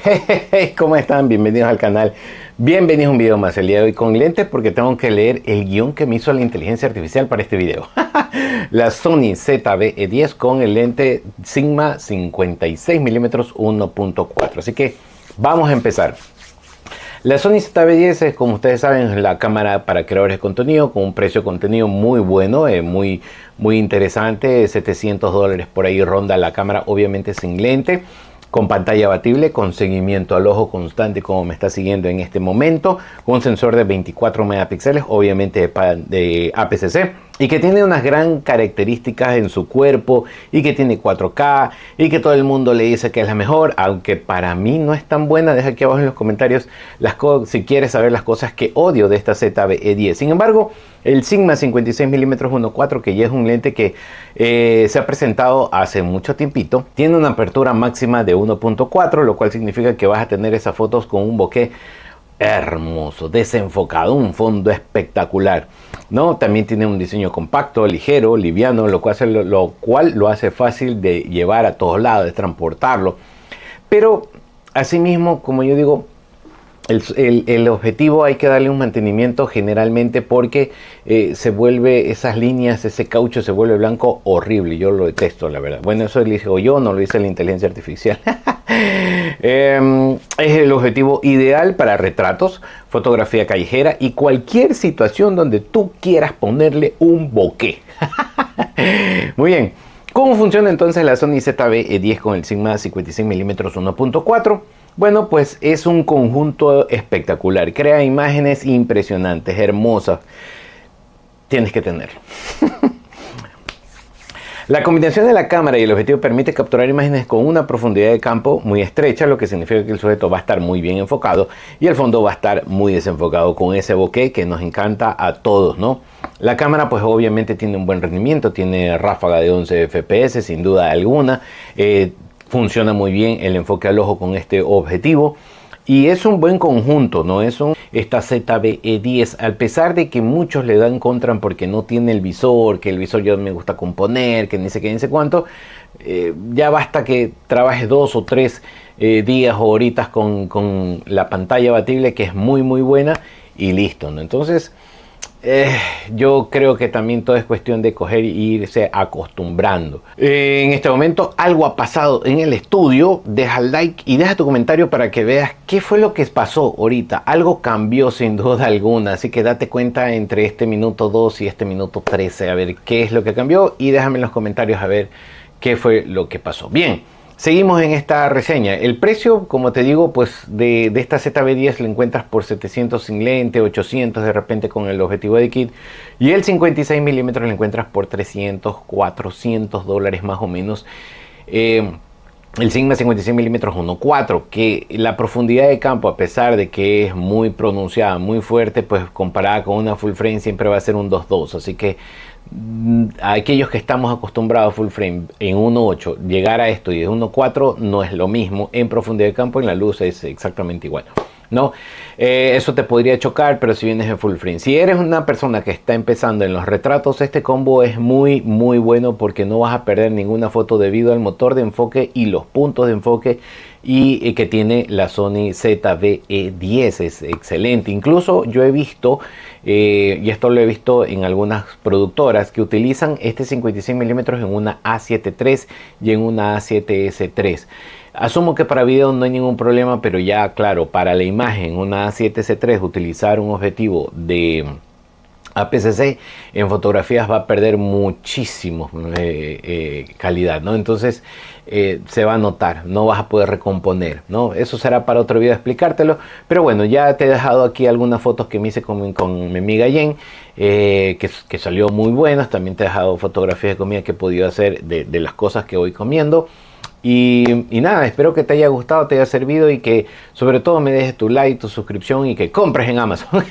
Hey, ¿cómo están? Bienvenidos al canal. Bienvenidos a un video más. El día de hoy con lentes porque tengo que leer el guión que me hizo la inteligencia artificial para este video. La Sony ZV-E10 con el lente Sigma 56mm 1.4. Así que vamos a empezar. La Sony ZV-E10 es, como ustedes saben, la cámara para creadores de contenido con un precio de contenido muy bueno, muy interesante. $700 por ahí ronda la cámara, obviamente sin lente, con pantalla abatible, con seguimiento al ojo constante como me está siguiendo en este momento, con un sensor de 24 megapíxeles, obviamente de APS-C, y que tiene unas gran características en su cuerpo, y que tiene 4K, y que todo el mundo le dice que es la mejor, aunque para mí no es tan buena. Deja aquí abajo en los comentarios si quieres saber las cosas que odio de esta ZV-E10. Sin embargo, el Sigma 56mm 1.4, que ya es un lente que se ha presentado hace mucho tiempito, tiene una apertura máxima de 1.4, lo cual significa que vas a tener esas fotos con un bokeh hermoso, desenfocado, un fondo espectacular, ¿no? También tiene un diseño compacto, ligero, liviano, lo cual lo hace fácil de llevar a todos lados, de transportarlo. Pero asimismo, como yo digo, el objetivo hay que darle un mantenimiento generalmente porque se vuelve, esas líneas, ese caucho se vuelve blanco horrible. Yo lo detesto, la verdad. Bueno, eso lo digo yo, no lo dice la inteligencia artificial. Es el objetivo ideal para retratos, fotografía callejera y cualquier situación donde tú quieras ponerle un bokeh. Muy bien. ¿Cómo funciona entonces la Sony ZV-E10 con el Sigma 56mm 1.4? Bueno, pues es un conjunto espectacular. Crea imágenes impresionantes, hermosas. Tienes que tenerlo. La combinación de la cámara y el objetivo permite capturar imágenes con una profundidad de campo muy estrecha, lo que significa que el sujeto va a estar muy bien enfocado y el fondo va a estar muy desenfocado con ese bokeh que nos encanta a todos, ¿no? La cámara pues obviamente tiene un buen rendimiento, tiene ráfaga de 11 FPS sin duda alguna, funciona muy bien el enfoque al ojo con este objetivo. Y es un buen conjunto, ¿no? Esta ZV-E10, a pesar de que muchos le dan contra porque no tiene el visor, que el visor yo me gusta componer, que ni sé qué, ni sé cuánto, ya basta que trabajes 2 o 3 días o horitas con la pantalla abatible, que es muy buena, y listo, ¿no? Entonces, yo creo que también todo es cuestión de coger e irse acostumbrando. En este momento algo ha pasado en el estudio. Deja el like y deja tu comentario para que veas qué fue lo que pasó ahorita. Algo cambió sin duda alguna, así que date cuenta entre este minuto 2 y este minuto 13 a ver qué es lo que cambió y déjame en los comentarios a ver qué fue lo que pasó. Bien. Seguimos en esta reseña. El precio, como te digo, pues de esta ZV-E10 lo encuentras por 700 sin lente, 800 de repente con el objetivo de kit, y el 56mm lo encuentras por 300, 400 dólares más o menos. El Sigma 56mm 1.4, que la profundidad de campo, a pesar de que es muy pronunciada, muy fuerte, pues comparada con una full frame siempre va a ser un 2.2, así que a aquellos que estamos acostumbrados a full frame en 1.8, llegar a esto y de 1.4 no es lo mismo en profundidad de campo, en la luz es exactamente igual, ¿no? Eso te podría chocar, pero si vienes en full frame, si eres una persona que está empezando en los retratos, este combo es muy bueno porque no vas a perder ninguna foto debido al motor de enfoque y los puntos de enfoque y que tiene la Sony ZV-E10. Es excelente. Incluso yo he visto, y esto lo he visto en algunas productoras, que utilizan este 56mm en una A7 III y en una A7S III. Asumo que para video no hay ningún problema, pero ya claro, para la imagen, una A7S III, utilizar un objetivo de APS-C en fotografías va a perder muchísimo calidad, ¿no? Entonces se va a notar, no vas a poder recomponer, ¿no? Eso será para otro video explicártelo, pero bueno, ya te he dejado aquí algunas fotos que me hice con mi amiga Jen, que salió muy buenas. También te he dejado fotografías de comida que he podido hacer de las cosas que voy comiendo. Y nada, espero que te haya gustado, te haya servido y que sobre todo me dejes tu like, tu suscripción y que compres en Amazon.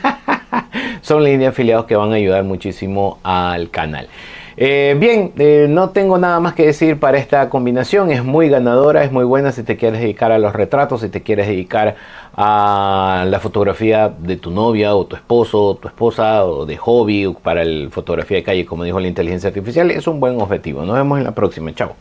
Son líneas de afiliados que van a ayudar muchísimo al canal. No tengo nada más que decir para esta combinación. Es muy ganadora, es muy buena si te quieres dedicar a los retratos, si te quieres dedicar a la fotografía de tu novia o tu esposo o tu esposa, o de hobby, o para la fotografía de calle, como dijo la inteligencia artificial. Es un buen objetivo. Nos vemos en la próxima. Chao.